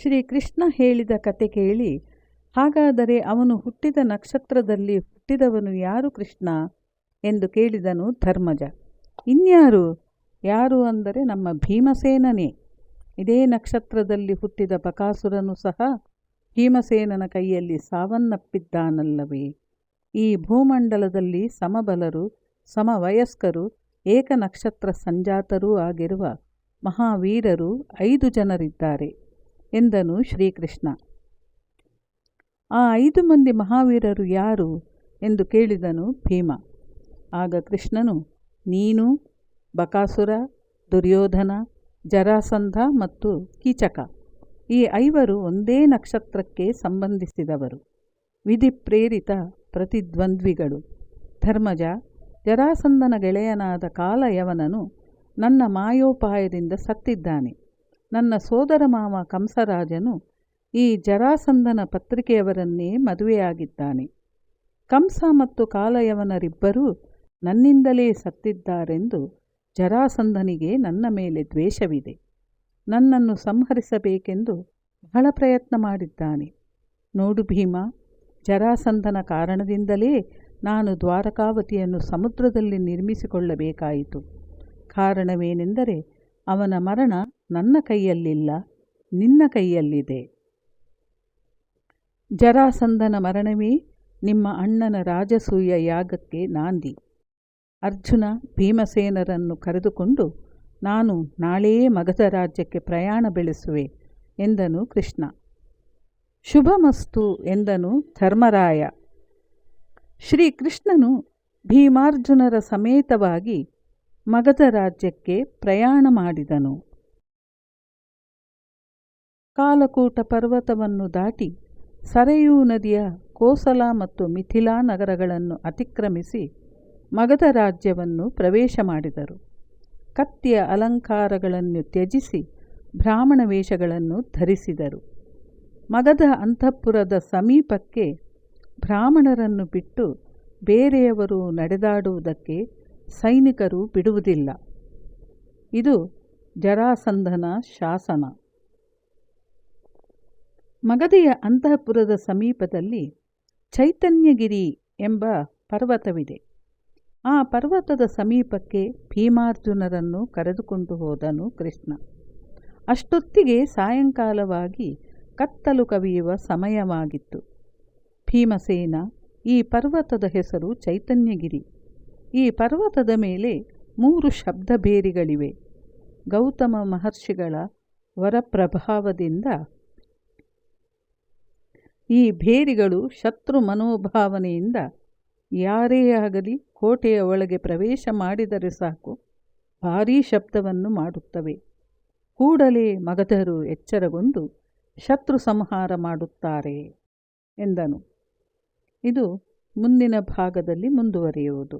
ಶ್ರೀಕೃಷ್ಣ ಹೇಳಿದ ಕತೆ ಕೇಳಿ, ಹಾಗಾದರೆ ಅವನು ಹುಟ್ಟಿದ ನಕ್ಷತ್ರದಲ್ಲಿ ಹುಟ್ಟಿದವನು ಯಾರು ಕೃಷ್ಣ ಎಂದು ಕೇಳಿದನು ಧರ್ಮಜ. ಇನ್ಯಾರು? ಯಾರು ಅಂದರೆ ನಮ್ಮ ಭೀಮಸೇನನೇ. ಇದೇ ನಕ್ಷತ್ರದಲ್ಲಿ ಹುಟ್ಟಿದ ಬಕಾಸುರನು ಸಹ ಭೀಮಸೇನನ ಕೈಯಲ್ಲಿ ಸಾವನ್ನಪ್ಪಿದ್ದಾನಲ್ಲವೇ? ಈ ಭೂಮಂಡಲದಲ್ಲಿ ಸಮಬಲರು, ಸಮವಯಸ್ಕರು, ಏಕನಕ್ಷತ್ರ ಸಂಜಾತರೂ ಆಗಿರುವ ಮಹಾವೀರರು 5 ಜನರಿದ್ದಾರೆ ಎಂದನು ಶ್ರೀಕೃಷ್ಣ. ಆ 5 ಮಂದಿ ಮಹಾವೀರರು ಯಾರು ಎಂದು ಕೇಳಿದನು ಭೀಮ. ಆಗ ಕೃಷ್ಣನು, ನೀನು, ಬಕಾಸುರ, ದುರ್ಯೋಧನ, ಜರಾಸಂಧ ಮತ್ತು ಕೀಚಕ ಈ 5 ಒಂದೇ ನಕ್ಷತ್ರಕ್ಕೆ ಸಂಬಂಧಿಸಿದವರು, ವಿಧಿಪ್ರೇರಿತ ಪ್ರತಿದ್ವಂದ್ವಿಗಳು. ಧರ್ಮಜ, ಜರಾಸಂಧನ ಗೆಳೆಯನಾದ ಕಾಲಯವನನು ನನ್ನ ಮಾಯೋಪಾಯದಿಂದ ಸತ್ತಿದ್ದಾನೆ. ನನ್ನ ಸೋದರ ಮಾವ ಕಂಸರಾಜನು ಈ ಜರಾಸಂಧನ ಪತ್ರಿಕೆಯವರನ್ನೇ ಮದುವೆಯಾಗಿದ್ದಾನೆ. ಕಂಸ ಮತ್ತು ಕಾಲಯವನರಿಬ್ಬರೂ ನನ್ನಿಂದಲೇ ಸತ್ತಿದ್ದಾರೆಂದು ಜರಾಸಂಧನಿಗೆ ನನ್ನ ಮೇಲೆ ದ್ವೇಷವಿದೆ. ನನ್ನನ್ನು ಸಂಹರಿಸಬೇಕೆಂದು ಬಹಳ ಪ್ರಯತ್ನ ಮಾಡಿದ್ದಾನೆ. ನೋಡು ಭೀಮ, ಜರಾಸಂಧನ ಕಾರಣದಿಂದಲೇ ನಾನು ದ್ವಾರಕಾವತಿಯನ್ನು ಸಮುದ್ರದಲ್ಲಿ ನಿರ್ಮಿಸಿಕೊಳ್ಳಬೇಕಾಯಿತು. ಕಾರಣವೇನೆಂದರೆ ಅವನ ಮರಣ ನನ್ನ ಕೈಯಲ್ಲಿಲ್ಲ, ನಿನ್ನ ಕೈಯಲ್ಲಿದೆ. ಜರಾಸಂಧನ ಮರಣವೇ ನಿಮ್ಮ ಅಣ್ಣನ ರಾಜಸೂಯ ಯಾಗಕ್ಕೆ ನಾಂದಿ. ಅರ್ಜುನ, ಭೀಮಸೇನರನ್ನು ಕರೆದುಕೊಂಡು ನಾನು ನಾಳೆಯೇ ಮಗಧ ರಾಜ್ಯಕ್ಕೆ ಪ್ರಯಾಣ ಬೆಳೆಸುವೆ ಎಂದನು ಕೃಷ್ಣ. ಶುಭಮಸ್ತು ಎಂದನು ಧರ್ಮರಾಯ. ಶ್ರೀಕೃಷ್ಣನು ಭೀಮಾರ್ಜುನರ ಸಮೇತವಾಗಿ ಮಗಧ ರಾಜ್ಯಕ್ಕೆ ಪ್ರಯಾಣ ಮಾಡಿದನು. ಕಾಲಕೂಟ ಪರ್ವತವನ್ನು ದಾಟಿ ಸರಯೂ ನದಿಯ ಕೋಸಲ ಮತ್ತು ಮಿಥಿಲಾ ನಗರಗಳನ್ನು ಅತಿಕ್ರಮಿಸಿ ಮಗಧ ರಾಜ್ಯವನ್ನು ಪ್ರವೇಶ ಮಾಡಿದರು. ಕತ್ತಿಯ ಅಲಂಕಾರಗಳನ್ನು ತ್ಯಜಿಸಿ ಬ್ರಾಹ್ಮಣ ವೇಷಗಳನ್ನು ಧರಿಸಿದರು. ಮಗಧ ಅಂತಃಪುರದ ಸಮೀಪಕ್ಕೆ ಬ್ರಾಹ್ಮಣರನ್ನು ಬಿಟ್ಟು ಬೇರೆಯವರು ನಡೆದಾಡುವುದಕ್ಕೆ ಸೈನಿಕರು ಬಿಡುವುದಿಲ್ಲ. ಇದು ಜರಾಸಂಧನ ಶಾಸನ. ಮಗಧೆಯ ಅಂತಃಪುರದ ಸಮೀಪದಲ್ಲಿ ಚೈತನ್ಯಗಿರಿ ಎಂಬ ಪರ್ವತವಿದೆ. ಆ ಪರ್ವತದ ಸಮೀಪಕ್ಕೆ ಭೀಮಾರ್ಜುನರನ್ನು ಕರೆದುಕೊಂಡು ಹೋದನು ಕೃಷ್ಣ. ಅಷ್ಟೊತ್ತಿಗೆ ಸಾಯಂಕಾಲವಾಗಿ ಕತ್ತಲು ಕವಿಯುವ ಸಮಯವಾಗಿತ್ತು. ಭೀಮಸೇನ, ಈ ಪರ್ವತದ ಹೆಸರು ಚೈತನ್ಯಗಿರಿ. ಈ ಪರ್ವತದ ಮೇಲೆ 3 ಶಬ್ದಭೇರಿಗಳಿವೆ. ಗೌತಮ ಮಹರ್ಷಿಗಳ ವರಪ್ರಭಾವದಿಂದ ಈ ಭೇರಿಗಳು ಶತ್ರು ಮನೋಭಾವನೆಯಿಂದ ಯಾರೇ ಆಗಲಿ ಕೋಟೆಯ ಒಳಗೆ ಪ್ರವೇಶ ಮಾಡಿದರೆ ಸಾಕು ಭಾರೀ ಶಬ್ದವನ್ನು ಮಾಡುತ್ತವೆ. ಕೂಡಲೇ ಮಗಧರು ಎಚ್ಚರಗೊಂಡು ಶತ್ರು ಸಂಹಾರ ಮಾಡುತ್ತಾರೆ ಎಂದನು. ಇದು ಮುಂದಿನ ಭಾಗದಲ್ಲಿ ಮುಂದುವರಿಯುವುದು.